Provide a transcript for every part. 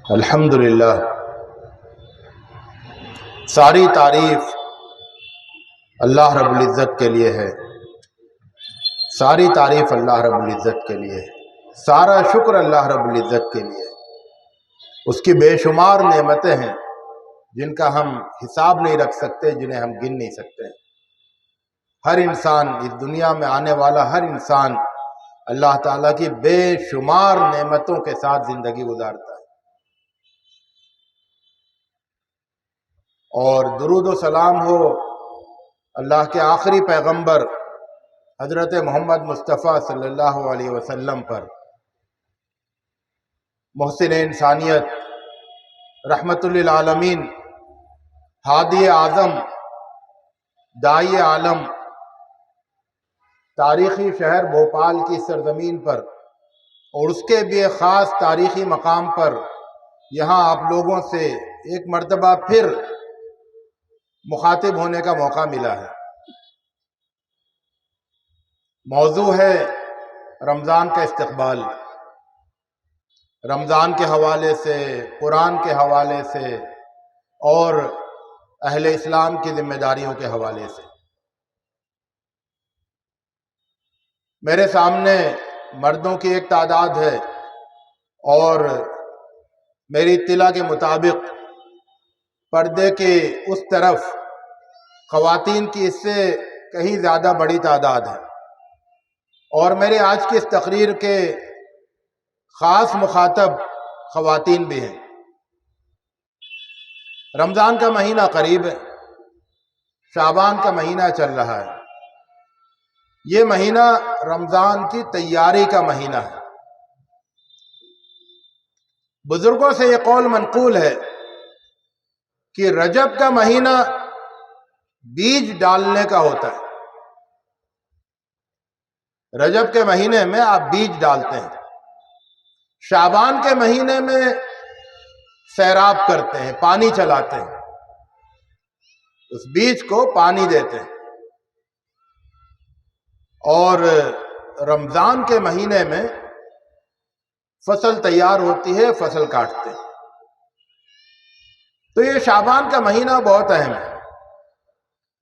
الحمدللہ، ساری تعریف اللہ رب العزت کے لیے ہے، ساری تعریف اللہ رب العزت کے لیے ہے، سارا شکر اللہ رب العزت کے لیے ہے۔ اس کی بے شمار نعمتیں ہیں جن کا ہم حساب نہیں رکھ سکتے، جنہیں ہم گن نہیں سکتے۔ ہر انسان، اس دنیا میں آنے والا ہر انسان اللہ تعالیٰ کی بے شمار نعمتوں کے ساتھ زندگی گزارتا ہے۔ اور درود و سلام ہو اللہ کے آخری پیغمبر حضرت محمد مصطفیٰ صلی اللہ علیہ وسلم پر، محسن انسانیت، رحمت للعالمین، ہادی اعظم، داعی عالم، تاریخی شہر بھوپال کی سرزمین پر اور اس کے بھی ایک خاص تاریخی مقام پر یہاں آپ لوگوں سے ایک مرتبہ پھر مخاطب ہونے کا موقع ملا ہے۔ موضوع ہے رمضان کا استقبال، رمضان کے حوالے سے، قرآن کے حوالے سے اور اہل اسلام کی ذمہ داریوں کے حوالے سے۔ میرے سامنے مردوں کی ایک تعداد ہے اور میری اطلاع کے مطابق پردے کے اس طرف خواتین کی اس سے کہیں زیادہ بڑی تعداد ہے، اور میرے آج کی اس تقریر کے خاص مخاطب خواتین بھی ہیں۔ رمضان کا مہینہ قریب ہے، شعبان کا مہینہ چل رہا ہے۔ یہ مہینہ رمضان کی تیاری کا مہینہ ہے۔ بزرگوں سے یہ قول منقول ہے کہ رجب کا مہینہ بیج ڈالنے کا ہوتا ہے۔ رجب کے مہینے میں آپ بیج ڈالتے ہیں، شعبان کے مہینے میں سیراب کرتے ہیں، پانی چلاتے ہیں، اس بیج کو پانی دیتے ہیں، اور رمضان کے مہینے میں فصل تیار ہوتی ہے، فصل کاٹتے ہیں۔ تو یہ شعبان کا مہینہ بہت اہم ہے۔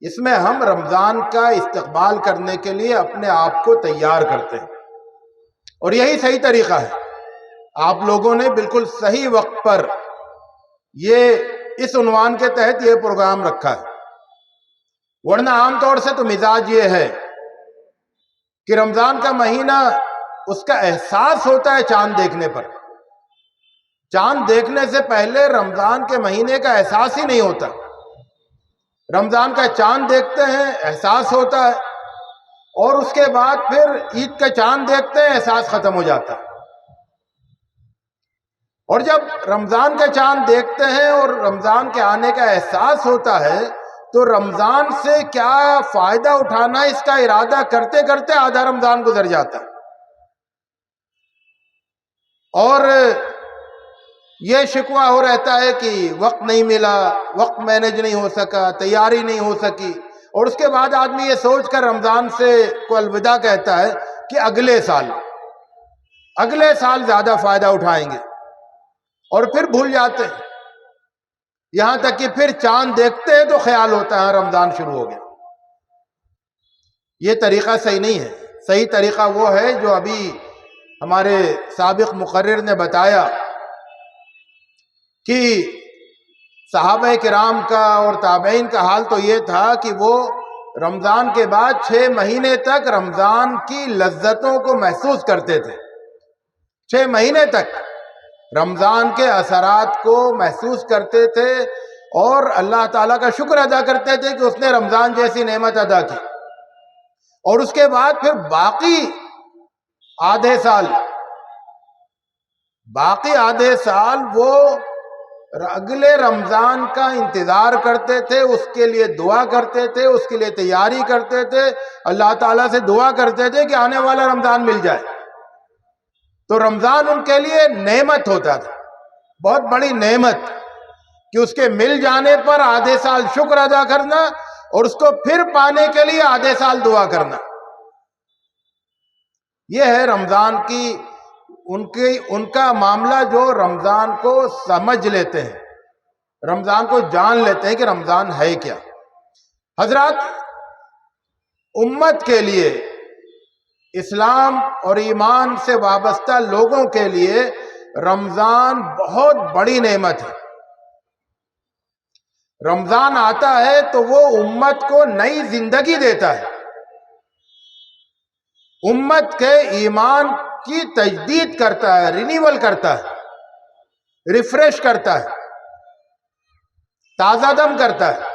اس میں ہم رمضان کا استقبال کرنے کے لیے اپنے آپ کو تیار کرتے ہیں، اور یہی صحیح طریقہ ہے۔ آپ لوگوں نے بالکل صحیح وقت پر اس عنوان کے تحت یہ پروگرام رکھا ہے، ورنہ عام طور سے تو مزاج یہ ہے کہ رمضان کا مہینہ اس کا احساس ہوتا ہے چاند دیکھنے پر، چاند دیکھنے سے پہلے رمضان کے مہینے کا احساس ہی نہیں ہوتا۔ رمضان کا چاند دیکھتے ہیں، احساس ہوتا ہے، اور اس کے بعد پھر عید کا چاند دیکھتے ہیں، احساس ختم ہو جاتا ہے۔ اور جب رمضان کا چاند دیکھتے ہیں اور رمضان کے آنے کا احساس ہوتا ہے تو رمضان سے کیا فائدہ اٹھانا اس کا ارادہ کرتے کرتے آدھا رمضان گزر جاتا ہے، اور یہ شکوہ ہو رہتا ہے کہ وقت نہیں ملا، وقت مینج نہیں ہو سکا، تیاری نہیں ہو سکی، اور اس کے بعد آدمی یہ سوچ کر رمضان سے کو الوداع کہتا ہے کہ اگلے سال زیادہ فائدہ اٹھائیں گے، اور پھر بھول جاتے ہیں۔ یہاں تک کہ پھر چاند دیکھتے ہیں تو خیال ہوتا ہے رمضان شروع ہو گیا۔ یہ طریقہ صحیح نہیں ہے۔ صحیح طریقہ وہ ہے جو ابھی ہمارے سابق مقرر نے بتایا کہ صحابہ کرام کا اور تابعین کا حال تو یہ تھا کہ وہ رمضان کے بعد 6 مہینے تک رمضان کی لذتوں کو محسوس کرتے تھے، 6 مہینے تک رمضان کے اثرات کو محسوس کرتے تھے، اور اللہ تعالیٰ کا شکر ادا کرتے تھے کہ اس نے رمضان جیسی نعمت ادا کی۔ اور اس کے بعد پھر باقی آدھے سال وہ اگلے رمضان کا انتظار کرتے تھے، اس کے لیے دعا کرتے تھے، اس کے لیے تیاری کرتے تھے، اللہ تعالیٰ سے دعا کرتے تھے کہ آنے والا رمضان مل جائے۔ تو رمضان ان کے لیے نعمت ہوتا تھا، بہت بڑی نعمت، کہ اس کے مل جانے پر آدھے سال شکر ادا کرنا اور اس کو پھر پانے کے لیے آدھے سال دعا کرنا۔ یہ ہے رمضان کی ان کا معاملہ جو رمضان کو سمجھ لیتے ہیں، رمضان کو جان لیتے ہیں کہ رمضان ہے کیا۔ حضرات، امت کے لیے، اسلام اور ایمان سے وابستہ لوگوں کے لیے رمضان بہت بڑی نعمت ہے۔ رمضان آتا ہے تو وہ امت کو نئی زندگی دیتا ہے، امت کے ایمان کی تجدید کرتا ہے، رینیول کرتا ہے، ریفریش کرتا ہے، تازہ دم کرتا ہے۔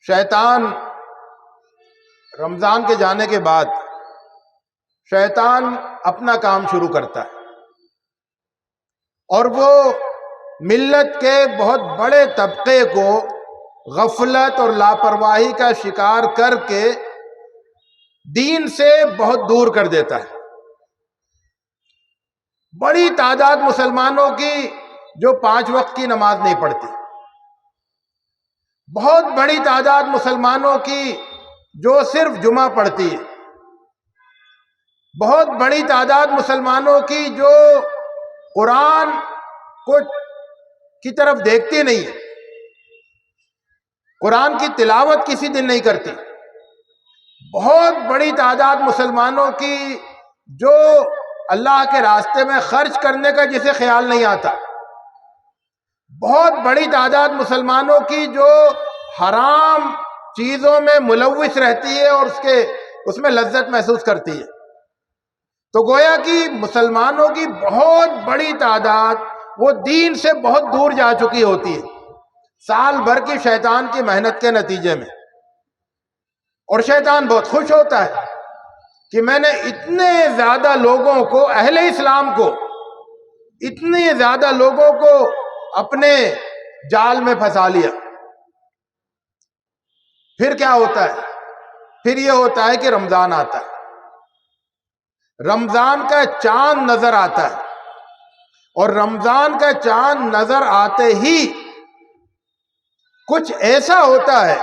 شیطان رمضان کے جانے کے بعد شیطان اپنا کام شروع کرتا ہے، اور وہ ملت کے بہت بڑے طبقے کو غفلت اور لاپرواہی کا شکار کر کے دین سے بہت دور کر دیتا ہے۔ بڑی تعداد مسلمانوں کی جو 5 وقت کی نماز نہیں پڑھتی، بہت بڑی تعداد مسلمانوں کی جو صرف جمعہ پڑھتی ہے، بہت بڑی تعداد مسلمانوں کی جو قرآن کی طرف دیکھتی نہیں ہے، قرآن کی تلاوت کسی دن نہیں کرتی، بہت بڑی تعداد مسلمانوں کی جو اللہ کے راستے میں خرچ کرنے کا جسے خیال نہیں آتا، بہت بڑی تعداد مسلمانوں کی جو حرام چیزوں میں ملوث رہتی ہے اور اس میں لذت محسوس کرتی ہے۔ تو گویا کہ مسلمانوں کی بہت بڑی تعداد وہ دین سے بہت دور جا چکی ہوتی ہے، سال بھر کی شیطان کی محنت کے نتیجے میں۔ اور شیطان بہت خوش ہوتا ہے کہ میں نے اتنے زیادہ لوگوں کو، اہل اسلام کو، اتنے زیادہ لوگوں کو اپنے جال میں پھنسا لیا۔ پھر کیا ہوتا ہے؟ پھر یہ ہوتا ہے کہ رمضان آتا ہے، رمضان کا چاند نظر آتا ہے، اور رمضان کا چاند نظر آتے ہی کچھ ایسا ہوتا ہے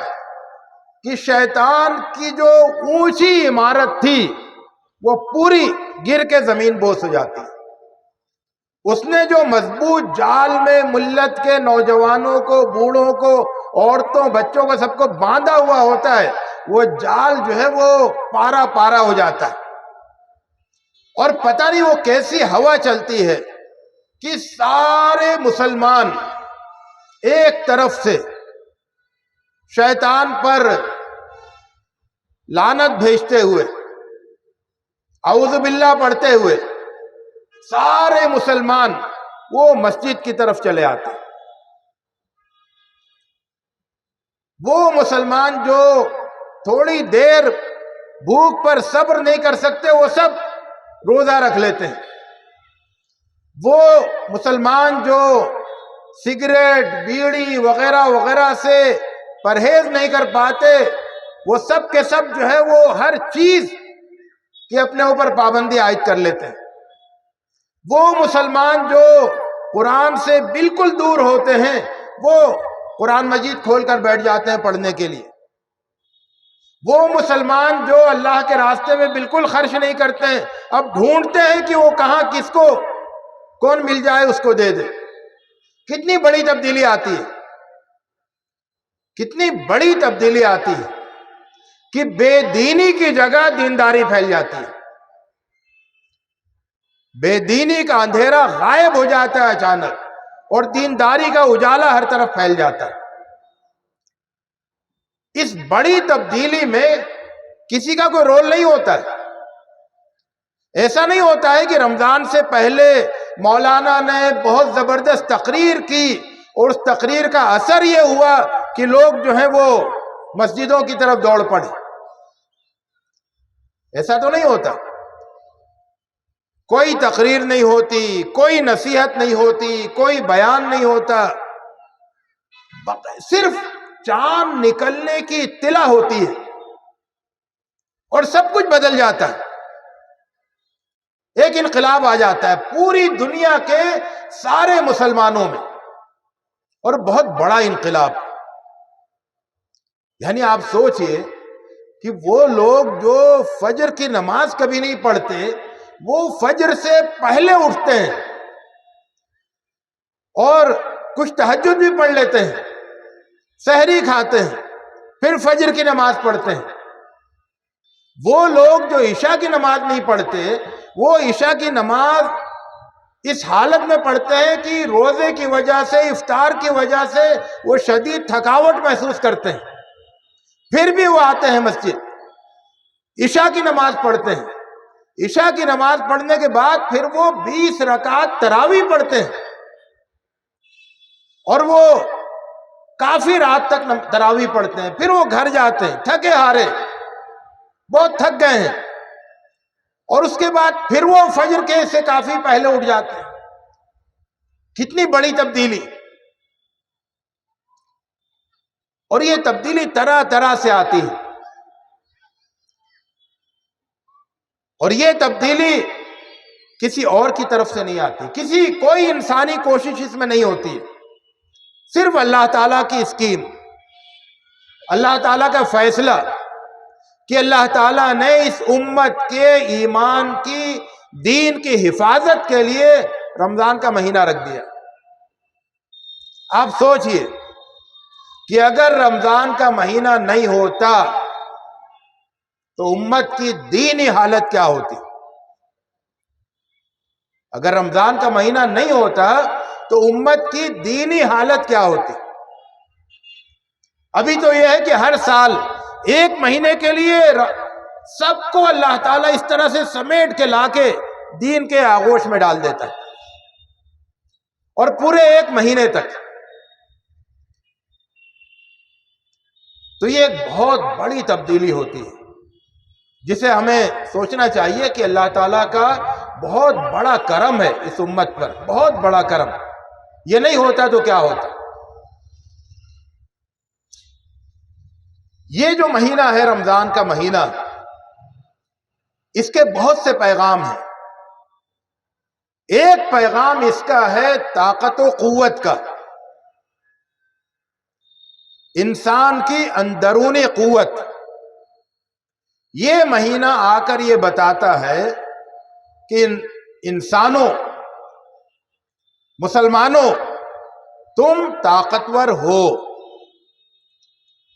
کہ شیطان کی جو اونچی عمارت تھی وہ پوری گر کے زمین بوس ہو جاتی ہے۔ اس نے جو مضبوط جال میں ملت کے نوجوانوں کو، بوڑھوں کو، عورتوں، بچوں کو، سب کو باندھا ہوا ہوتا ہے، وہ جال جو ہے وہ پارا پارا ہو جاتا ہے، اور پتہ نہیں وہ کیسی ہوا چلتی ہے کہ سارے مسلمان ایک طرف سے شیطان پر لعنت بھیجتے ہوئے، اعوذ باللہ پڑھتے ہوئے، سارے مسلمان وہ مسجد کی طرف چلے آتے۔ وہ مسلمان جو تھوڑی دیر بھوک پر صبر نہیں کر سکتے، وہ سب روزہ رکھ لیتے ہیں۔ وہ مسلمان جو سگریٹ، بیڑی وغیرہ وغیرہ سے پرہیز نہیں کر پاتے، وہ سب کے سب جو ہے وہ ہر چیز کی اپنے اوپر پابندی عائد کر لیتے ہیں۔ وہ مسلمان جو قرآن سے بالکل دور ہوتے ہیں، وہ قرآن مجید کھول کر بیٹھ جاتے ہیں پڑھنے کے لیے۔ وہ مسلمان جو اللہ کے راستے میں بالکل خرچ نہیں کرتے ہیں، اب ڈھونڈتے ہیں کہ وہ کہاں کس کو کون مل جائے اس کو دے دے۔ کتنی بڑی تبدیلی آتی ہے، کتنی بڑی تبدیلی آتی ہے کہ بے دینی کی جگہ دینداری پھیل جاتی ہے، بے دینی کا اندھیرا غائب ہو جاتا ہے اچانک، اور دینداری کا اجالا ہر طرف پھیل جاتا ہے۔ اس بڑی تبدیلی میں کسی کا کوئی رول نہیں ہوتا ہے۔ ایسا نہیں ہوتا ہے کہ رمضان سے پہلے مولانا نے بہت زبردست تقریر کی اور اس تقریر کا اثر یہ ہوا کہ لوگ جو ہیں وہ مسجدوں کی طرف دوڑ پڑے۔ ایسا تو نہیں ہوتا۔ کوئی تقریر نہیں ہوتی، کوئی نصیحت نہیں ہوتی، کوئی بیان نہیں ہوتا، صرف چاند نکلنے کی اطلاع ہوتی ہے اور سب کچھ بدل جاتا ہے۔ ایک انقلاب آ جاتا ہے پوری دنیا کے سارے مسلمانوں میں، اور بہت بڑا انقلاب۔ یعنی آپ سوچئے کہ وہ لوگ جو فجر کی نماز کبھی نہیں پڑھتے وہ فجر سے پہلے اٹھتے ہیں اور کچھ تہجد بھی پڑھ لیتے ہیں، سحری کھاتے ہیں، پھر فجر کی نماز پڑھتے ہیں۔ وہ لوگ جو عشاء کی نماز نہیں پڑھتے وہ عشاء کی نماز اس حالت میں پڑھتے ہیں کہ روزے کی وجہ سے، افطار کی وجہ سے وہ شدید تھکاوٹ محسوس کرتے ہیں، پھر بھی وہ آتے ہیں مسجد، عشاء کی نماز پڑھتے ہیں، عشاء کی نماز پڑھنے کے بعد پھر وہ 20 رکعت تراویح پڑھتے ہیں اور وہ کافی رات تک تراویح پڑھتے ہیں، پھر وہ گھر جاتے ہیں تھکے ہارے، بہت تھک گئے ہیں، اور اس کے بعد پھر وہ فجر کے سے کافی پہلے اٹھ جاتے ہیں۔ کتنی بڑی تبدیلی! اور یہ تبدیلی طرح طرح سے آتی ہے، اور یہ تبدیلی کسی اور کی طرف سے نہیں آتی، کوئی انسانی کوشش اس میں نہیں ہوتی ہے، صرف اللہ تعالیٰ کی اسکیم، اللہ تعالیٰ کا فیصلہ کہ اللہ تعالیٰ نے اس امت کے ایمان کی، دین کی حفاظت کے لیے رمضان کا مہینہ رکھ دیا۔ آپ سوچئے کہ اگر رمضان کا مہینہ نہیں ہوتا تو امت کی دینی حالت کیا ہوتی؟ اگر رمضان کا مہینہ نہیں ہوتا تو امت کی دینی حالت کیا ہوتی؟ ابھی تو یہ ہے کہ ہر سال ایک مہینے کے لیے سب کو اللہ تعالیٰ اس طرح سے سمیٹ کے لا کے دین کے آغوش میں ڈال دیتا ہے، اور پورے ایک مہینے تک۔ تو یہ ایک بہت بڑی تبدیلی ہوتی ہے جسے ہمیں سوچنا چاہیے کہ اللہ تعالیٰ کا بہت بڑا کرم ہے اس امت پر، بہت بڑا کرم۔ یہ نہیں ہوتا تو کیا ہوتا؟ یہ جو مہینہ ہے رمضان کا مہینہ، اس کے بہت سے پیغام ہیں۔ ایک پیغام اس کا ہے طاقت و قوت کا، انسان کی اندرونی قوت۔ یہ مہینہ آ کر یہ بتاتا ہے کہ انسانوں، مسلمانوں، تم طاقتور ہو،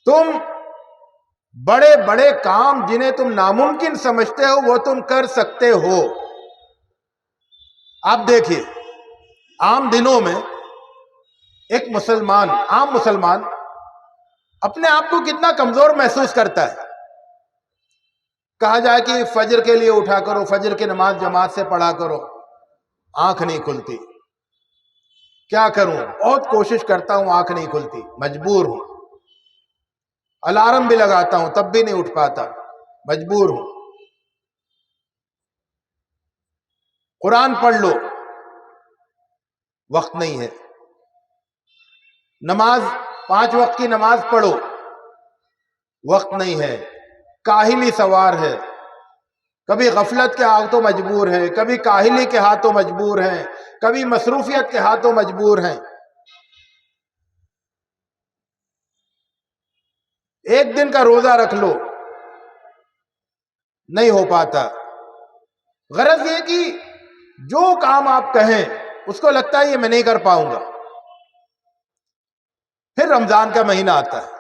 تم بڑے بڑے کام جنہیں تم ناممکن سمجھتے ہو وہ تم کر سکتے ہو۔ آپ دیکھیے عام دنوں میں ایک مسلمان، عام مسلمان اپنے آپ کو کتنا کمزور محسوس کرتا ہے۔ کہا جائے کہ فجر کے لیے اٹھا کرو، فجر کی نماز جماعت سے پڑھا کرو، آنکھ نہیں کھلتی۔ کیا کروں؟ بہت کوشش کرتا ہوں، آنکھ نہیں کھلتی، مجبور ہوں۔ الارم بھی لگاتا ہوں تب بھی نہیں اٹھ پاتا، مجبور ہوں۔ قرآن پڑھ لو، وقت نہیں ہے۔ نماز 5 وقت کی نماز پڑھو، وقت نہیں ہے۔ کاہلی سوار ہے، کبھی غفلت کے ہاتھوں مجبور ہے، کبھی کاہلی کے ہاتھوں مجبور ہیں، کبھی مصروفیت کے ہاتھوں مجبور ہیں۔ ایک دن کا روزہ رکھ لو، نہیں ہو پاتا۔ غرض یہ کہ جو کام آپ کہیں اس کو لگتا ہے یہ میں نہیں کر پاؤں گا۔ پھر رمضان کا مہینہ آتا ہے،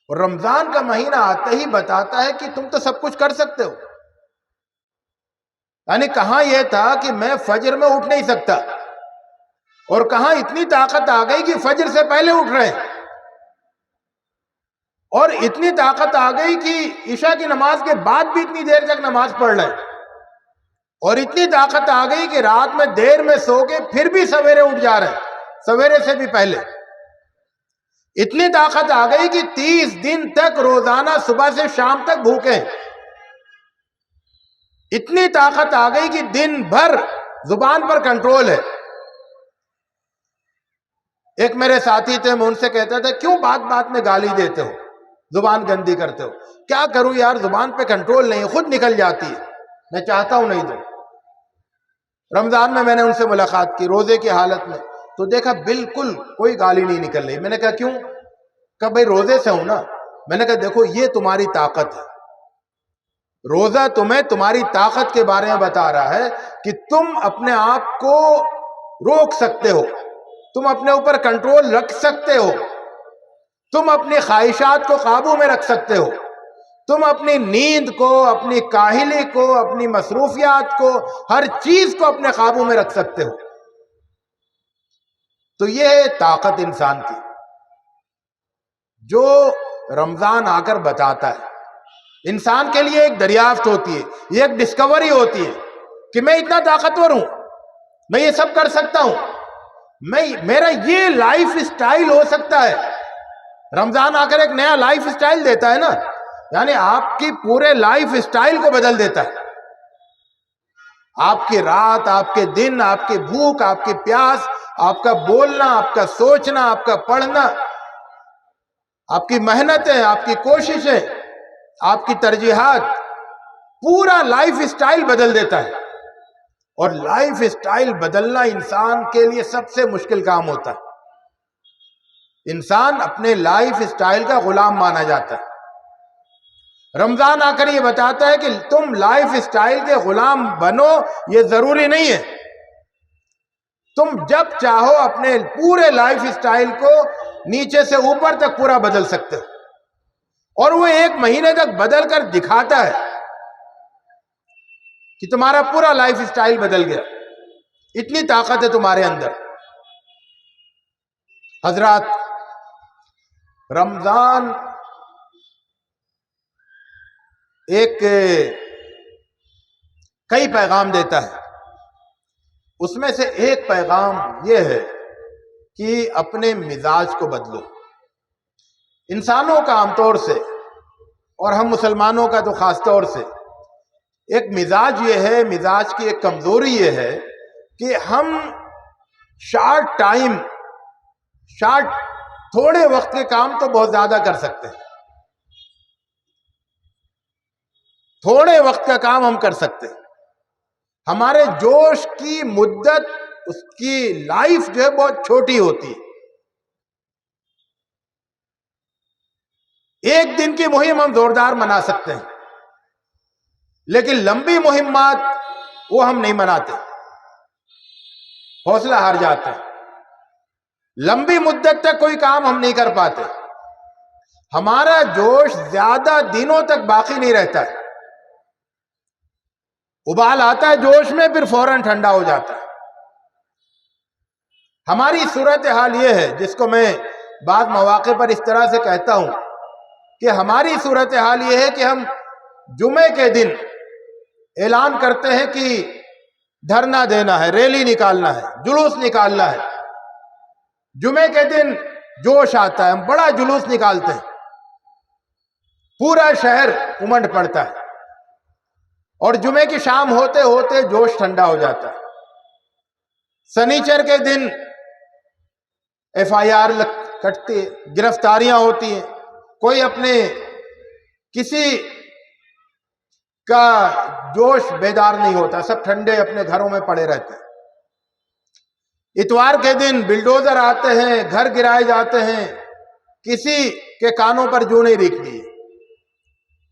اور رمضان کا مہینہ آتے ہی بتاتا ہے کہ تم تو سب کچھ کر سکتے ہو۔ یعنی کہاں یہ تھا کہ میں فجر میں اٹھ نہیں سکتا، اور کہاں اتنی طاقت آ گئی کہ فجر سے پہلے اٹھ رہے ہیں، اور اتنی طاقت آ گئی کہ عشاء کی نماز کے بعد بھی اتنی دیر تک نماز پڑھ رہے ہیں، اور اتنی طاقت آ گئی کہ رات میں دیر میں سو کے پھر بھی سویرے اٹھ جا رہے ہیں، سویرے سے بھی پہلے۔ اتنی طاقت آ گئی کہ 30 دن تک روزانہ صبح سے شام تک بھوکے۔ اتنی طاقت آ گئی کہ دن بھر زبان پر کنٹرول ہے۔ ایک میرے ساتھی تھے، میں ان سے کہتا تھا کیوں بات بات میں گالی دیتے ہو، زبان گندی کرتے ہو؟ کیا کروں یار، زبان پہ کنٹرول نہیں، خود نکل جاتی ہے، میں چاہتا ہوں نہیں دوں۔ رمضان میں نے ان سے ملاقات کی روزے کی حالت میں، تو دیکھا بالکل کوئی گالی نہیں نکل رہی۔ میں نے کہا کیوں؟ کہ بھائی روزے سے ہوں نا، میں نے کہا دیکھو یہ تمہاری طاقت ہے، روزہ تمہیں تمہاری طاقت کے بارے میں بتا رہا ہے کہ تم اپنے آپ کو روک سکتے ہو، تم اپنے اوپر کنٹرول رکھ سکتے ہو، تم اپنی خواہشات کو قابو میں رکھ سکتے ہو، تم اپنی نیند کو، اپنی کاہلی کو، اپنی مصروفیات کو، ہر چیز کو اپنے قابو میں رکھ سکتے ہو۔ تو یہ ہے طاقت انسان کی، جو رمضان آ کر بتاتا ہے۔ انسان کے لیے ایک دریافت ہوتی ہے، یہ ایک ڈسکوری ہوتی ہے کہ میں اتنا طاقتور ہوں، میں یہ سب کر سکتا ہوں، میرا یہ لائف سٹائل ہو سکتا ہے۔ رمضان آ کر ایک نیا لائف سٹائل دیتا ہے نا، یعنی آپ کی پورے لائف سٹائل کو بدل دیتا ہے۔ آپ کی رات، آپ کے دن، آپ کی بھوک، آپ کی پیاس، آپ کا بولنا، آپ کا سوچنا، آپ کا پڑھنا، آپ کی محنتیں، آپ کی کوششیں، آپ کی ترجیحات، پورا لائف سٹائل بدل دیتا ہے۔ اور لائف سٹائل بدلنا انسان کے لیے سب سے مشکل کام ہوتا ہے۔ انسان اپنے لائف سٹائل کا غلام مانا جاتا ہے۔ رمضان آ کر یہ بتاتا ہے کہ تم لائف سٹائل کے غلام بنو، یہ ضروری نہیں ہے۔ تم جب چاہو اپنے پورے لائف سٹائل کو نیچے سے اوپر تک پورا بدل سکتے ہو، اور وہ 1 مہینے تک بدل کر دکھاتا ہے کہ تمہارا پورا لائف سٹائل بدل گیا۔ اتنی طاقت ہے تمہارے اندر۔ حضرات، رمضان ایک کئی پیغام دیتا ہے، اس میں سے ایک پیغام یہ ہے کہ اپنے مزاج کو بدلو۔ انسانوں کا عام طور سے، اور ہم مسلمانوں کا تو خاص طور سے، ایک مزاج یہ ہے، مزاج کی ایک کمزوری یہ ہے کہ ہم تھوڑے وقت کے کام تو بہت زیادہ کر سکتے ہیں، تھوڑے وقت کا کام ہم کر سکتے ہیں۔ ہمارے جوش کی مدت، اس کی لائف جو ہے بہت چھوٹی ہوتی ہے۔ 1 دن کی مہم ہم زوردار منا سکتے ہیں، لیکن لمبی مہمات وہ ہم نہیں مناتے، حوصلہ ہار جاتے ہیں۔ لمبی مدت تک کوئی کام ہم نہیں کر پاتے، ہمارا جوش زیادہ دنوں تک باقی نہیں رہتا ہے۔ ابال آتا ہے جوش میں، پھر فوراً ٹھنڈا ہو جاتا ہے۔ ہماری صورتحال یہ ہے، جس کو میں بعض مواقع پر اس طرح سے کہتا ہوں کہ ہماری صورتحال یہ ہے کہ ہم جمعے کے دن اعلان کرتے ہیں کہ دھرنا دینا ہے، ریلی نکالنا ہے، جلوس نکالنا ہے۔ جمعے کے دن جوش آتا ہے، ہم بڑا جلوس نکالتے ہیں، پورا شہر امنڈ پڑتا ہے، اور جمعے کی شام ہوتے ہوتے جوش ٹھنڈا ہو جاتا ہے۔ سنیچر کے دن FIR کٹتی ہے، گرفتاریاں ہوتی ہیں، کوئی اپنے کسی کا جوش بیدار نہیں ہوتا، سب ٹھنڈے اپنے گھروں میں پڑے رہتے ہیں۔ اتوار کے دن بلڈوزر آتے ہیں، گھر گرائے جاتے ہیں، کسی کے کانوں پر جوں نہیں ریکھتی،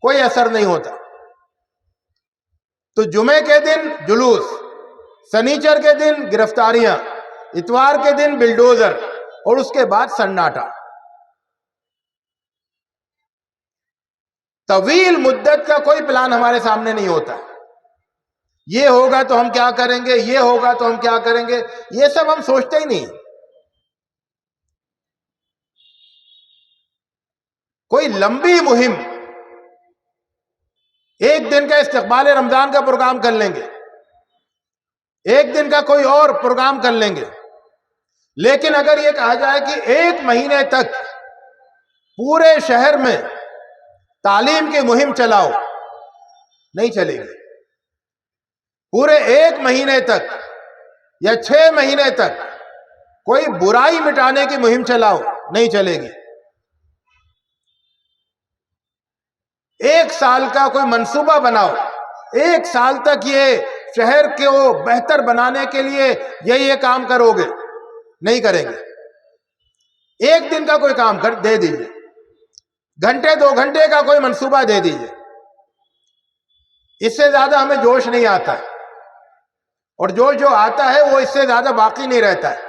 کوئی اثر نہیں ہوتا۔ تو جمعے کے دن جلوس، سنیچر کے دن گرفتاریاں، اتوار کے دن بلڈوزر، اور اس کے بعد سناٹا۔ طویل مدت کا کوئی پلان ہمارے سامنے نہیں ہوتا۔ یہ ہوگا تو ہم کیا کریں گے، یہ ہوگا تو ہم کیا کریں گے، یہ سب ہم سوچتے ہی نہیں۔ کوئی لمبی مہم، 1 دن کا استقبال رمضان کا پروگرام کر لیں گے، 1 دن کا کوئی اور پروگرام کر لیں گے، لیکن اگر یہ کہا جائے کہ 1 مہینے تک پورے شہر میں تعلیم کی مہم چلاؤ، نہیں چلے گی۔ پورے 1 مہینے تک یا 6 مہینے تک کوئی برائی مٹانے کی مہم چلاؤ، نہیں چلے گی۔ 1 سال کا کوئی منصوبہ بناؤ، 1 سال تک یہ شہر کو بہتر بنانے کے لیے یہ کام کرو گے، نہیں کریں گے۔ 1 دن کا کوئی کام دے دیجئے، گھنٹے 2 گھنٹے کا کوئی منصوبہ دے دیجئے، اس سے زیادہ ہمیں جوش نہیں آتا ہے، اور جو آتا ہے وہ اس سے زیادہ باقی نہیں رہتا ہے۔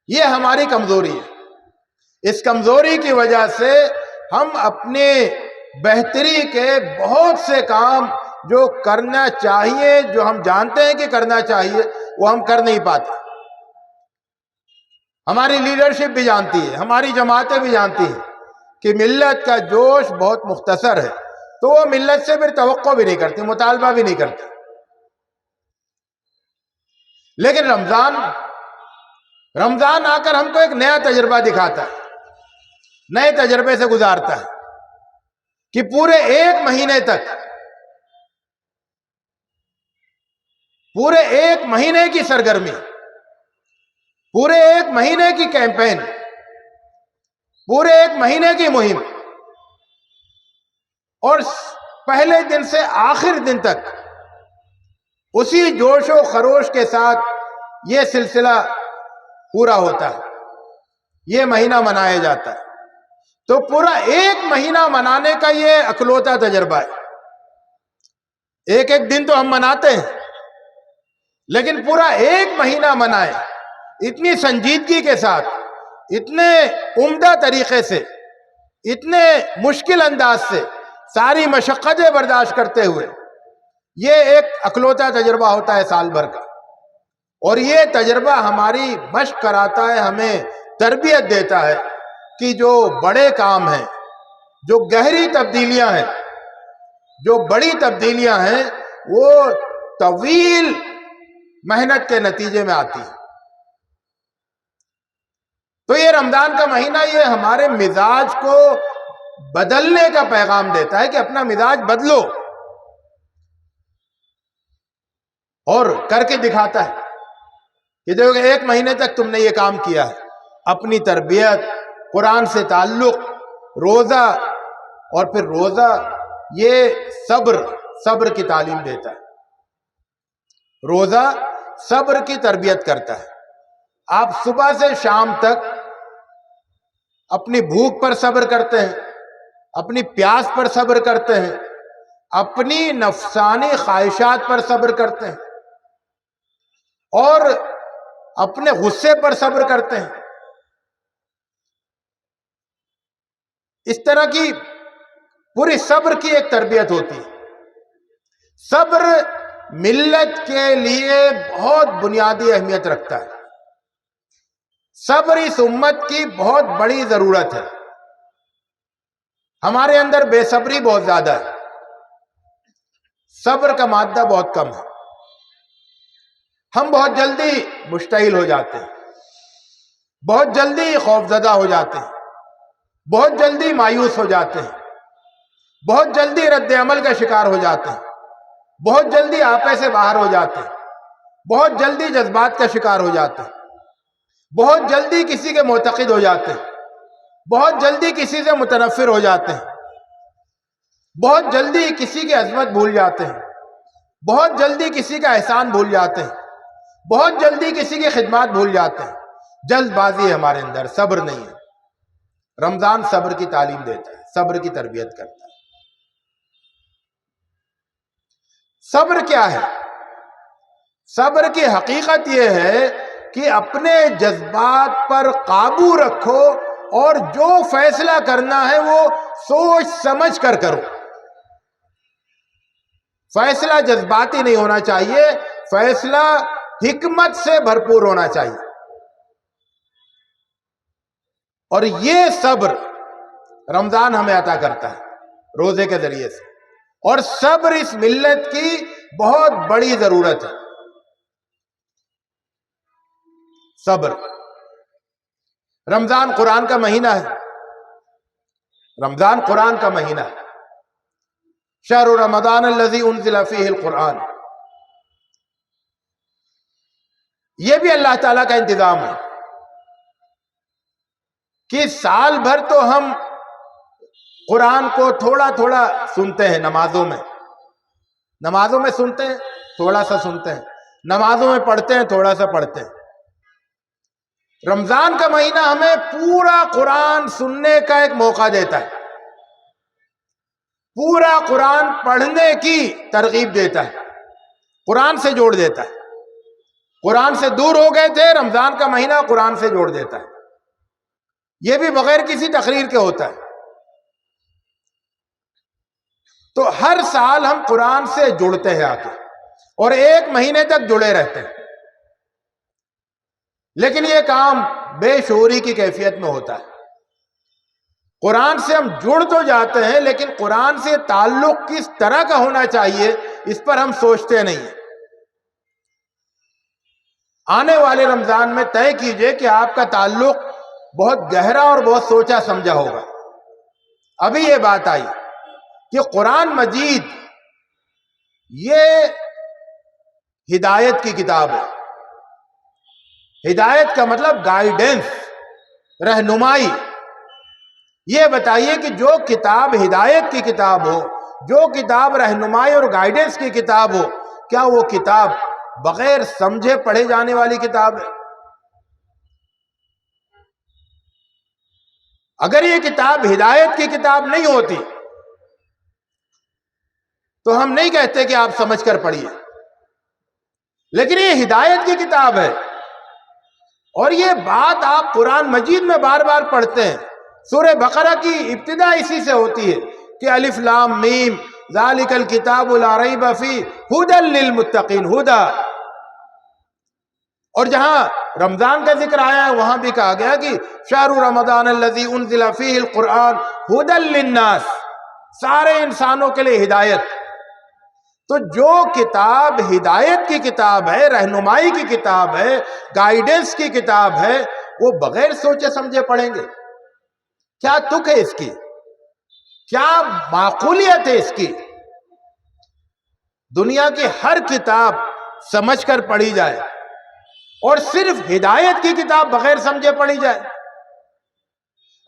یہ ہماری کمزوری ہے۔ اس کمزوری کی وجہ سے ہم اپنے بہتری کے بہت سے کام جو کرنا چاہیے، جو ہم جانتے ہیں کہ کرنا چاہیے، وہ ہم کر نہیں پاتے۔ ہماری لیڈرشپ بھی جانتی ہے، ہماری جماعتیں بھی جانتی ہیں کہ ملت کا جوش بہت مختصر ہے، تو وہ ملت سے پھر توقع بھی نہیں کرتی، مطالبہ بھی نہیں کرتی۔ لیکن رمضان آ کر ہم کو ایک نیا تجربہ دکھاتا ہے، نئے تجربے سے گزارتا ہے کہ پورے 1 مہینے کی سرگرمی، پورے 1 مہینے کی کیمپین، پورے 1 مہینے کی مہم، اور پہلے دن سے آخر دن تک اسی جوش و خروش کے ساتھ یہ سلسلہ پورا ہوتا ہے، یہ مہینہ منایا جاتا ہے۔ تو پورا 1 مہینہ منانے کا یہ اکلوتا تجربہ ہے۔ ایک دن تو ہم مناتے ہیں، لیکن پورا 1 مہینہ منائے، اتنی سنجیدگی کے ساتھ، اتنے عمدہ طریقے سے، اتنے مشکل انداز سے، ساری مشقتیں برداشت کرتے ہوئے، یہ ایک اکلوتا تجربہ ہوتا ہے سال بھر کا۔ اور یہ تجربہ ہماری مشق کراتا ہے، ہمیں تربیت دیتا ہے کہ جو بڑے کام ہیں، جو گہری تبدیلیاں ہیں، جو بڑی تبدیلیاں ہیں، وہ طویل محنت کے نتیجے میں آتی ہیں۔ تو یہ رمضان کا مہینہ یہ ہمارے مزاج کو بدلنے کا پیغام دیتا ہے کہ اپنا مزاج بدلو، اور کر کے دکھاتا ہے کہ دیکھو کہ 1 مہینے تک تم نے یہ کام کیا ہے، اپنی تربیت، قرآن سے تعلق، روزہ، اور پھر روزہ یہ صبر کی تعلیم دیتا ہے۔ روزہ صبر کی تربیت کرتا ہے۔ آپ صبح سے شام تک اپنی بھوک پر صبر کرتے ہیں، اپنی پیاس پر صبر کرتے ہیں، اپنی نفسانی خواہشات پر صبر کرتے ہیں، اور اپنے غصے پر صبر کرتے ہیں۔ اس طرح کی پوری صبر کی ایک تربیت ہوتی ہے۔ صبر ملت کے لیے بہت بنیادی اہمیت رکھتا ہے۔ صبر اس امت کی بہت بڑی ضرورت ہے۔ ہمارے اندر بے صبری بہت زیادہ ہے، صبر کا مادہ بہت کم ہے۔ ہم بہت جلدی مشتعل ہو جاتے ہیں، بہت جلدی خوفزدہ ہو جاتے ہیں، بہت جلدی مایوس ہو جاتے ہیں، بہت جلدی رد عمل کا شکار ہو جاتے ہیں، بہت جلدی آپے سے باہر ہو جاتے ہیں، بہت جلدی جذبات کا شکار ہو جاتے ہیں، بہت جلدی کسی کے معتقد ہو جاتے ہیں، بہت جلدی کسی سے متنفر ہو جاتے ہیں، بہت جلدی کسی کی عظمت بھول جاتے ہیں، بہت جلدی کسی کا احسان بھول جاتے ہیں، بہت جلدی کسی کی خدمات بھول جاتے ہیں۔ جلد بازی ہے ہمارے اندر، صبر نہیں ہے۔ رمضان صبر کی تعلیم دیتا ہے، صبر کی تربیت کرتا ہے۔ صبر کیا ہے؟ صبر کی حقیقت یہ ہے کہ اپنے جذبات پر قابو رکھو، اور جو فیصلہ کرنا ہے وہ سوچ سمجھ کر کرو۔ فیصلہ جذباتی نہیں ہونا چاہیے، فیصلہ حکمت سے بھرپور ہونا چاہیے۔ اور یہ صبر رمضان ہمیں عطا کرتا ہے روزے کے ذریعے سے، اور صبر اس ملت کی بہت بڑی ضرورت ہے۔ صبر۔ رمضان قرآن کا مہینہ ہے، رمضان قرآن کا مہینہ ہے۔ شہر رمضان الذی انزل فیہ القرآن، یہ بھی اللہ تعالیٰ کا انتظام ہے کہ سال بھر تو ہم قرآن کو تھوڑا تھوڑا سنتے ہیں، نمازوں میں سنتے ہیں، تھوڑا سا سنتے ہیں، نمازوں میں پڑھتے ہیں، تھوڑا سا پڑھتے ہیں۔ رمضان کا مہینہ ہمیں پورا قرآن سننے کا ایک موقع دیتا ہے، پورا قرآن پڑھنے کی ترغیب دیتا ہے، قرآن سے جوڑ دیتا ہے۔ قرآن سے دور ہو گئے تھے، رمضان کا مہینہ قرآن سے جوڑ دیتا ہے۔ یہ بھی بغیر کسی تقریر کے ہوتا ہے۔ تو ہر سال ہم قرآن سے جڑتے ہیں آ کے، اور ایک مہینے تک جڑے رہتے ہیں، لیکن یہ کام بے شعوری کی کیفیت میں ہوتا ہے۔ قرآن سے ہم جڑ تو جاتے ہیں، لیکن قرآن سے تعلق کس طرح کا ہونا چاہیے اس پر ہم سوچتے نہیں ہیں۔ آنے والے رمضان میں طے کیجئے کہ آپ کا تعلق بہت گہرا اور بہت سوچا سمجھا ہوگا۔ ابھی یہ بات آئی کہ قرآن مجید یہ ہدایت کی کتاب ہے۔ ہدایت کا مطلب گائیڈنس، رہنمائی۔ یہ بتائیے کہ جو کتاب ہدایت کی کتاب ہو، جو کتاب رہنمائی اور گائیڈنس کی کتاب ہو، کیا وہ کتاب بغیر سمجھے پڑھے جانے والی کتاب ہے؟ اگر یہ کتاب ہدایت کی کتاب نہیں ہوتی تو ہم نہیں کہتے کہ آپ سمجھ کر پڑھیے، لیکن یہ ہدایت کی کتاب ہے، اور یہ بات آپ قرآن مجید میں بار بار پڑھتے ہیں۔ سورہ بقرہ کی ابتدا اسی سے ہوتی ہے کہ الف لام میم ذالک الکتاب لا ریب فیہ ھدی للمتقین، ھدی۔ اور جہاں رمضان کا ذکر آیا ہے وہاں بھی کہا گیا کہ شہر رمضان الذی انزل فیہ القرآن ھدی للناس، سارے انسانوں کے لیے ہدایت۔ تو جو کتاب ہدایت کی کتاب ہے، رہنمائی کی کتاب ہے، گائیڈنس کی کتاب ہے، وہ بغیر سوچے سمجھے پڑھیں گے؟ کیا تک ہے اس کی؟ کیا معقولیت ہے اس کی؟ دنیا کی ہر کتاب سمجھ کر پڑھی جائے اور صرف ہدایت کی کتاب بغیر سمجھے پڑھی جائے۔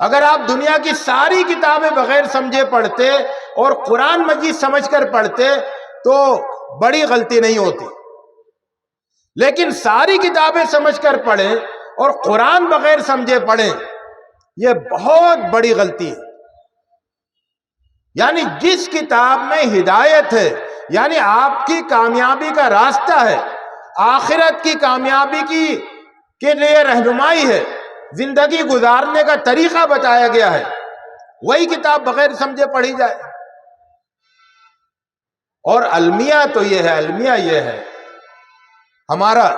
اگر آپ دنیا کی ساری کتابیں بغیر سمجھے پڑھتے اور قرآن مجید سمجھ کر پڑھتے تو بڑی غلطی نہیں ہوتی، لیکن ساری کتابیں سمجھ کر پڑھیں اور قرآن بغیر سمجھے پڑھیں، یہ بہت بڑی غلطی ہے۔ یعنی جس کتاب میں ہدایت ہے، یعنی آپ کی کامیابی کا راستہ ہے، آخرت کی کامیابی کے لیے رہنمائی ہے، زندگی گزارنے کا طریقہ بتایا گیا ہے، وہی کتاب بغیر سمجھے پڑھی جائے۔ اور المیہ تو یہ ہے، المیہ یہ ہے ہمارا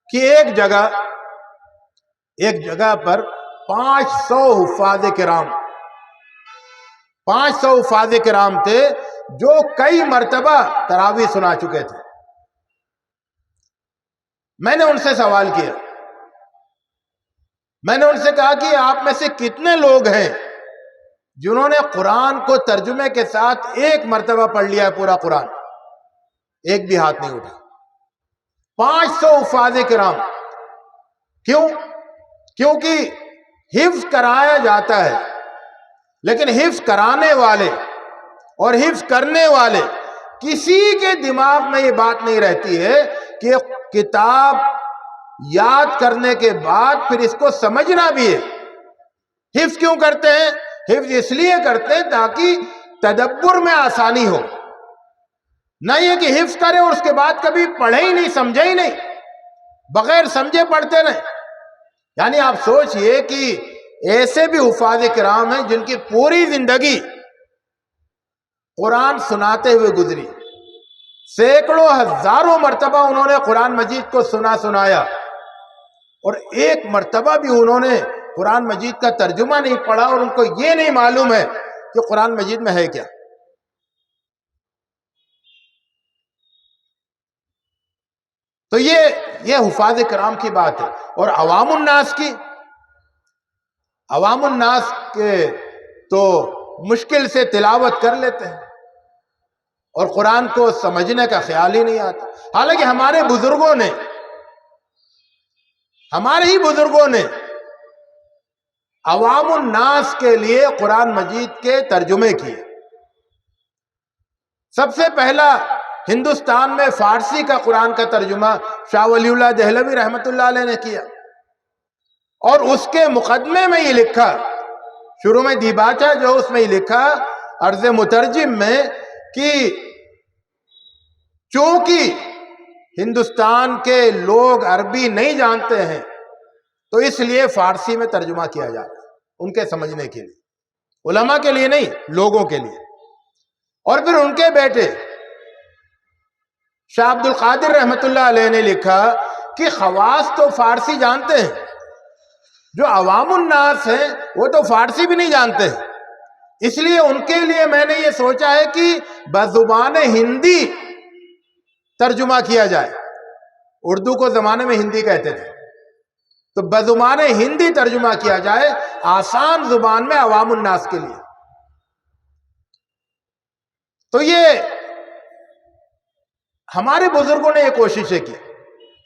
کہ ایک جگہ پر 500 حفاظ کرام تھے جو کئی مرتبہ تراویح سنا چکے تھے۔ میں نے ان سے سوال کیا، میں نے ان سے کہا کہ آپ میں سے کتنے لوگ ہیں جنہوں نے قرآن کو ترجمے کے ساتھ ایک مرتبہ پڑھ لیا ہے پورا قرآن؟ ایک بھی ہاتھ نہیں اٹھا۔ 500 حفاظ کرام۔ کیوں؟ کیونکہ حفظ کرایا جاتا ہے، لیکن حفظ کرانے والے اور حفظ کرنے والے کسی کے دماغ میں یہ بات نہیں رہتی ہے کہ کتاب یاد کرنے کے بعد پھر اس کو سمجھنا بھی ہے۔ حفظ کیوں کرتے ہیں؟ حفظ اس لیے کرتے ہیں تاکہ تدبر میں آسانی ہو، نہ یہ کہ حفظ کرے اور اس کے بعد کبھی پڑھے ہی نہیں، سمجھے ہی نہیں، بغیر سمجھے پڑھتے رہے۔ یعنی آپ سوچئے کہ ایسے بھی حفاظ کرام ہیں جن کی پوری زندگی قرآن سناتے ہوئے گزری، سینکڑوں ہزاروں مرتبہ انہوں نے قرآن مجید کو سنایا، اور ایک مرتبہ بھی انہوں نے قرآن مجید کا ترجمہ نہیں پڑھا، اور ان کو یہ نہیں معلوم ہے کہ قرآن مجید میں ہے کیا۔ تو یہ حفاظ کرام کی بات ہے۔ اور عوام الناس کے تو مشکل سے تلاوت کر لیتے ہیں اور قرآن کو سمجھنے کا خیال ہی نہیں آتا۔ حالانکہ ہمارے ہی بزرگوں نے عوام الناس کے لیے قرآن مجید کے ترجمے کیے۔ سب سے پہلا ہندوستان میں فارسی کا قرآن کا ترجمہ شاہ ولی اللہ دہلوی رحمت اللہ علیہ نے کیا۔ اور اس کے مقدمے میں یہ لکھا، شروع میں دیباچہ جو اس میں یہ لکھا عرض مترجم میں کہ چونکہ ہندوستان کے لوگ عربی نہیں جانتے ہیں تو اس لیے فارسی میں ترجمہ کیا جاتا ہے ان کے سمجھنے کے لیے، علماء کے لیے نہیں، لوگوں کے لیے۔ اور پھر ان کے بیٹے شاہ عبد القادر رحمت اللہ علیہ نے لکھا کہ خواص تو فارسی جانتے ہیں، جو عوام الناس ہیں وہ تو فارسی بھی نہیں جانتے ہیں، اس لیے ان کے لیے میں نے یہ سوچا ہے کہ بزبان ہندی ترجمہ کیا جائے۔ اردو کو زمانے میں ہندی کہتے تھے، تو بزبان ہندی ترجمہ کیا جائے، آسان زبان میں عوام الناس کے لیے۔ تو یہ ہمارے بزرگوں نے یہ کوششیں کی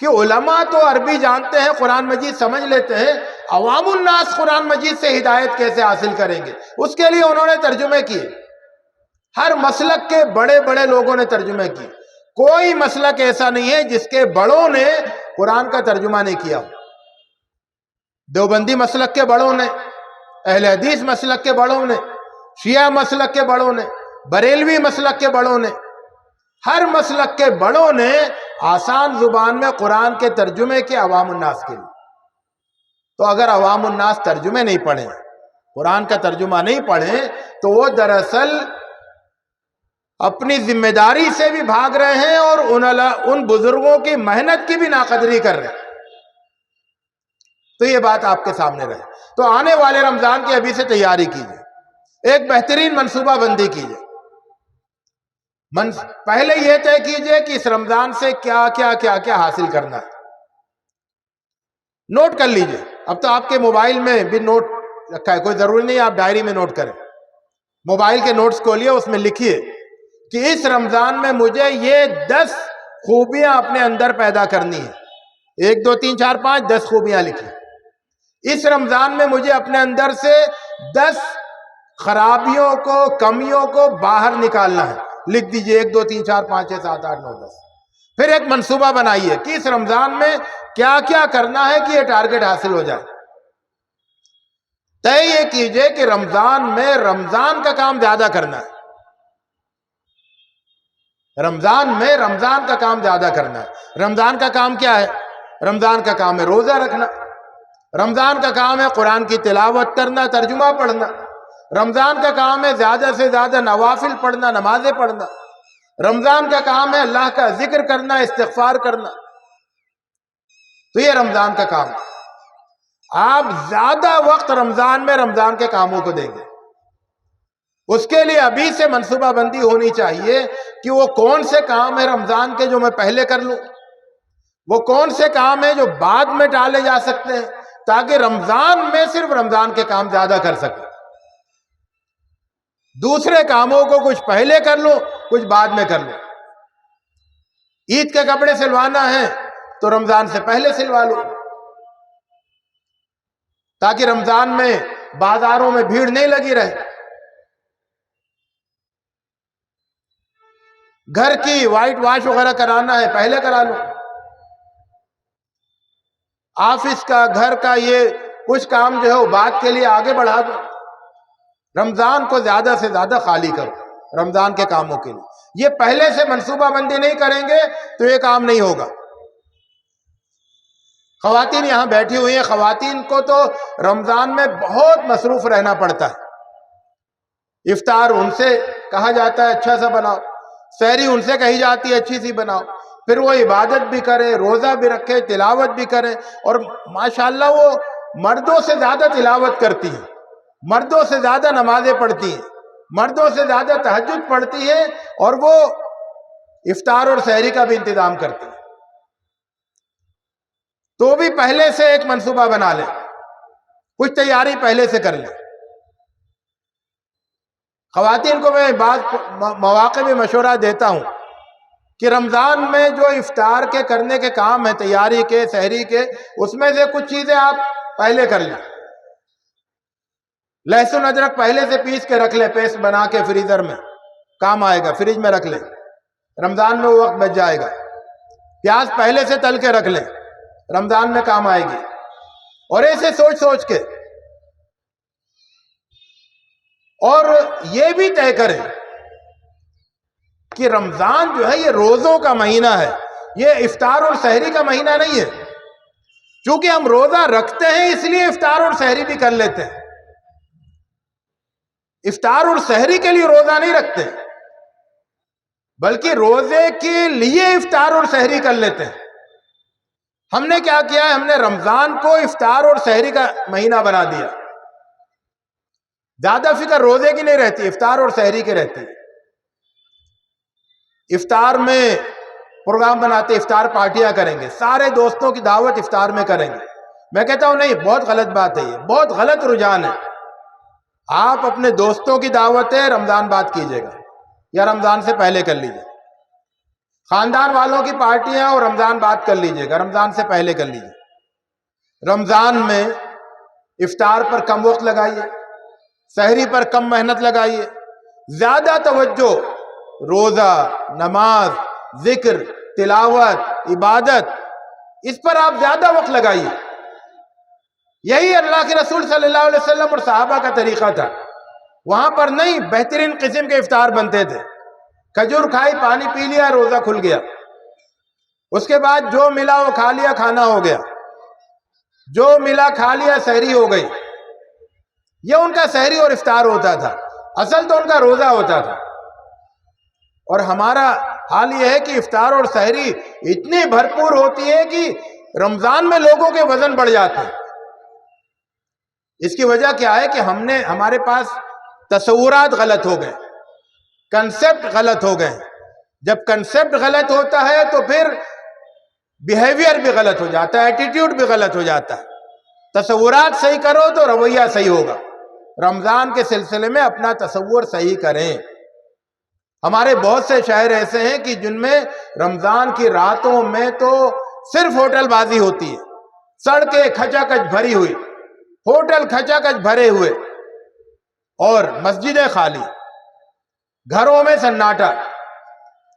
کہ علماء تو عربی جانتے ہیں، قرآن مجید سمجھ لیتے ہیں، عوام الناس قرآن مجید سے ہدایت کیسے حاصل کریں گے، اس کے لیے انہوں نے ترجمے کیے۔ ہر مسلک کے بڑے بڑے لوگوں نے ترجمے کی، کوئی مسلک ایسا نہیں ہے جس کے بڑوں نے قرآن کا ترجمہ نہیں کیا۔ دیوبندی مسلک کے بڑوں نے، اہل حدیث مسلک کے بڑوں نے، شیعہ مسلک کے بڑوں نے، بریلوی مسلک کے بڑوں نے، ہر مسلک کے بڑوں نے آسان زبان میں قرآن کے ترجمے کے عوام الناس کے لیے۔ تو اگر عوام الناس ترجمے نہیں پڑھیں، قرآن کا ترجمہ نہیں پڑھیں، تو وہ دراصل اپنی ذمہ داری سے بھی بھاگ رہے ہیں اور ان بزرگوں کی محنت کی بھی ناقدری کر رہے ہیں۔ تو یہ بات آپ کے سامنے رہے۔ تو آنے والے رمضان کی ابھی سے تیاری کیجیے، ایک بہترین منصوبہ بندی کیجیے۔ پہلے یہ طے کیجئے کہ اس رمضان سے کیا کیا کیا کیا حاصل کرنا ہے، نوٹ کر لیجئے۔ اب تو آپ کے موبائل میں بھی نوٹ رکھا ہے، کوئی ضروری نہیں آپ ڈائری میں نوٹ کریں، موبائل کے نوٹس کھولیے، اس میں لکھیے کہ اس رمضان میں مجھے یہ 10 خوبیاں اپنے اندر پیدا کرنی ہیں۔ 1 2 3 4 5 10 خوبیاں لکھیں۔ اس رمضان میں مجھے اپنے اندر سے 10 خرابیوں کو، کمیوں کو باہر نکالنا ہے، لکھ دیجئے 1 2 3 4 5 6 7 8 9 10۔ پھر ایک منصوبہ بنائیے کہ اس رمضان میں کیا کیا کرنا ہے کہ یہ ٹارگٹ حاصل ہو جائے۔ طے یہ کیجئے کہ رمضان میں رمضان کا کام زیادہ کرنا ہے، رمضان میں رمضان کا کام زیادہ کرنا ہے۔ رمضان کا کام کیا ہے؟ رمضان کا کام ہے روزہ رکھنا، رمضان کا کام ہے قرآن کی تلاوت کرنا، ترجمہ پڑھنا، رمضان کا کام ہے زیادہ سے زیادہ نوافل پڑھنا، نمازیں پڑھنا، رمضان کا کام ہے اللہ کا ذکر کرنا، استغفار کرنا۔ تو یہ رمضان کا کام ہے۔ آپ زیادہ وقت رمضان میں رمضان کے کاموں کو دیں گے، اس کے لیے ابھی سے منصوبہ بندی ہونی چاہیے کہ وہ کون سے کام ہیں رمضان کے جو میں پہلے کر لوں، وہ کون سے کام ہیں جو بعد میں ٹالے جا سکتے ہیں، تاکہ رمضان میں صرف رمضان کے کام زیادہ کر سکیں، دوسرے کاموں کو کچھ پہلے کر لو، کچھ بعد میں کر لو۔ عید کے کپڑے سلوانا ہے تو رمضان سے پہلے سلوا لو، تاکہ رمضان میں بازاروں میں بھیڑ نہیں لگی رہے۔ گھر کی وائٹ واش وغیرہ کرانا ہے پہلے کرا لو۔ آفس کا، گھر کا، یہ کچھ کام جو ہے وہ بعد کے لیے آگے بڑھا دو۔ رمضان کو زیادہ سے زیادہ خالی کرو رمضان کے کاموں کے لیے۔ یہ پہلے سے منصوبہ بندی نہیں کریں گے تو یہ کام نہیں ہوگا۔ خواتین یہاں بیٹھی ہوئی ہیں، خواتین کو تو رمضان میں بہت مصروف رہنا پڑتا ہے۔ افطار ان سے کہا جاتا ہے اچھا سا بناؤ، سحری ان سے کہی جاتی ہے اچھی سی بناؤ، پھر وہ عبادت بھی کرے، روزہ بھی رکھے، تلاوت بھی کرے، اور ماشاءاللہ وہ مردوں سے زیادہ تلاوت کرتی ہیں، مردوں سے زیادہ نمازیں پڑھتی ہیں، مردوں سے زیادہ تہجد پڑھتی ہیں، اور وہ افطار اور سحری کا بھی انتظام کرتی ہیں۔ تو بھی پہلے سے ایک منصوبہ بنا لیں، کچھ تیاری پہلے سے کر لیں۔ خواتین کو میں بعض مواقع میں مشورہ دیتا ہوں کہ رمضان میں جو افطار کے کرنے کے کام ہیں، تیاری کے، سحری کے، اس میں سے کچھ چیزیں آپ پہلے کر لیں۔ لہسن ادرک پہلے سے پیس کے رکھ لیں، پیسٹ بنا کے فریزر میں، کام آئے گا، فریج میں رکھ لیں، رمضان میں وہ وقت بچ جائے گا۔ پیاز پہلے سے تل کے رکھ لیں، رمضان میں کام آئے گی۔ اور ایسے سوچ سوچ کے، اور یہ بھی طے کریں کہ رمضان جو ہے یہ روزوں کا مہینہ ہے، یہ افطار اور سحری کا مہینہ نہیں ہے۔ چونکہ ہم روزہ رکھتے ہیں اس لیے افطار اور سحری بھی کر لیتے ہیں، افطار اور سحری کے لیے روزہ نہیں رکھتے، بلکہ روزے کے لیے افطار اور سحری کر لیتے ہیں۔ ہم نے کیا کیا ہے؟ ہم نے رمضان کو افطار اور سحری کا مہینہ بنا دیا۔ زیادہ فکر روزے کی نہیں رہتی، افطار اور سحری کی رہتی۔ افطار میں پروگرام بناتے، افطار پارٹیاں کریں گے، سارے دوستوں کی دعوت افطار میں کریں گے۔ میں کہتا ہوں نہیں، بہت غلط بات ہے، یہ بہت غلط رجحان ہے۔ آپ اپنے دوستوں کی دعوت ہے رمضان بعد کیجئے گا یا رمضان سے پہلے کر لیجئے، خاندان والوں کی پارٹیاں اور رمضان بعد کر لیجئے گا، رمضان سے پہلے کر لیجئے۔ رمضان میں افطار پر کم وقت لگائیے، سحری پر کم محنت لگائیے، زیادہ توجہ روزہ، نماز، ذکر، تلاوت، عبادت، اس پر آپ زیادہ وقت لگائیے۔ یہی اللہ کے رسول صلی اللہ علیہ وسلم اور صحابہ کا طریقہ تھا۔ وہاں پر نہیں، بہترین قسم کے افطار بنتے تھے، کھجور کھائی، پانی پی لیا، روزہ کھل گیا، اس کے بعد جو ملا وہ کھا لیا، کھانا ہو گیا، جو ملا کھا لیا، سحری ہو گئی۔ یہ ان کا سحری اور افطار ہوتا تھا، اصل تو ان کا روزہ ہوتا تھا۔ اور ہمارا حال یہ ہے کہ افطار اور سحری اتنی بھرپور ہوتی ہے کہ رمضان میں لوگوں کے وزن بڑھ جاتے ہیں۔ اس کی وجہ کیا ہے کہ ہمارے پاس تصورات غلط ہو گئے، کنسپٹ غلط ہو گئے۔ جب کنسپٹ غلط ہوتا ہے تو پھر بیہیویئر بھی غلط ہو جاتا ہے، ایٹیٹیوڈ بھی غلط ہو جاتا ہے۔ تصورات صحیح کرو تو رویہ صحیح ہوگا۔ رمضان کے سلسلے میں اپنا تصور صحیح کریں۔ ہمارے بہت سے شہر ایسے ہیں کہ جن میں رمضان کی راتوں میں تو صرف ہوٹل بازی ہوتی ہے، سڑکیں کھچا کچ بھری ہوئی، ہوٹل کھچا کچ بھرے ہوئے، اور مسجدیں خالی، گھروں میں سناٹا،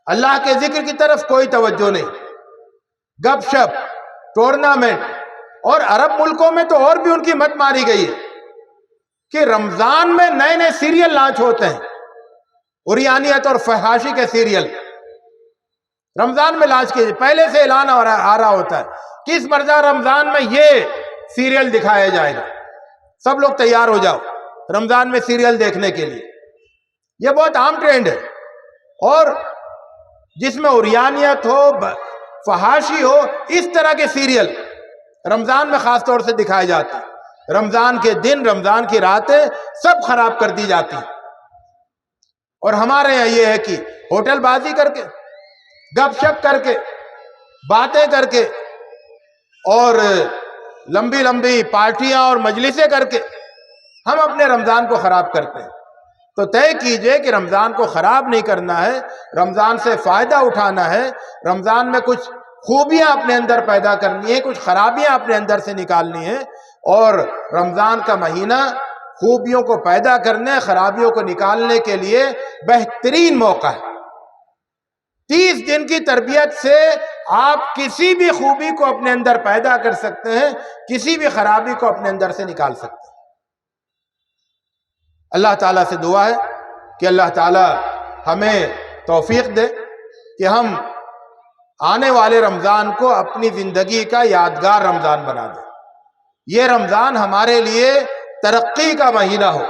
اللہ کے ذکر کی طرف کوئی توجہ نہیں، گپ شپ، ٹورنامنٹ۔ اور عرب ملکوں میں تو اور بھی ان کی مت ماری گئی ہے کہ رمضان میں نئے نئے سیریل لانچ ہوتے ہیں، عریانیت اور فحاشی کے سیریل رمضان میں لانچ کیے، پہلے سے اعلان آ رہا ہوتا ہے کہ اس مرتبہ رمضان میں یہ سیریل دکھایا جائے گا، سب لوگ تیار ہو جاؤ رمضان میں سیریل دیکھنے کے لیے۔ یہ بہت عام ٹرینڈ ہے، اور جس میں عریانیت ہو، فحاشی ہو، اس طرح کے سیریل رمضان میں خاص طور سے دکھائے جاتے ہیں۔ رمضان کے دن، رمضان کی راتیں سب خراب کر دی جاتی ہیں۔ اور ہمارے یہاں یہ ہے کہ ہوٹل بازی کر کے، گپ شپ کر کے، باتیں کر کے، اور لمبی لمبی پارٹیاں اور مجلسیں کر کے ہم اپنے رمضان کو خراب کرتے ہیں۔ تو طے کیجئے کہ رمضان کو خراب نہیں کرنا ہے، رمضان سے فائدہ اٹھانا ہے، رمضان میں کچھ خوبیاں اپنے اندر پیدا کرنی ہے، کچھ خرابیاں اپنے اندر سے نکالنی ہے۔ اور رمضان کا مہینہ خوبیوں کو پیدا کرنے، خرابیوں کو نکالنے کے لیے بہترین موقع ہے۔ 30 دن کی تربیت سے آپ کسی بھی خوبی کو اپنے اندر پیدا کر سکتے ہیں، کسی بھی خرابی کو اپنے اندر سے نکال سکتے ہیں۔ اللہ تعالیٰ سے دعا ہے کہ اللہ تعالیٰ ہمیں توفیق دے کہ ہم آنے والے رمضان کو اپنی زندگی کا یادگار رمضان بنا دیں۔ یہ رمضان ہمارے لیے ترقی کا مہینہ ہو،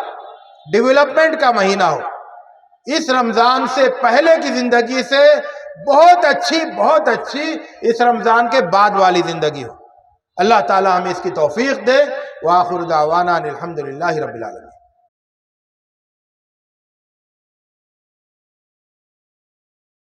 ڈیولپمنٹ کا مہینہ ہو۔ اس رمضان سے پہلے کی زندگی سے بہت اچھی اس رمضان کے بعد والی زندگی ہو۔ اللہ تعالیٰ ہمیں اس کی توفیق دے۔ وآخر دعوانا الحمدللہ رب العالمین۔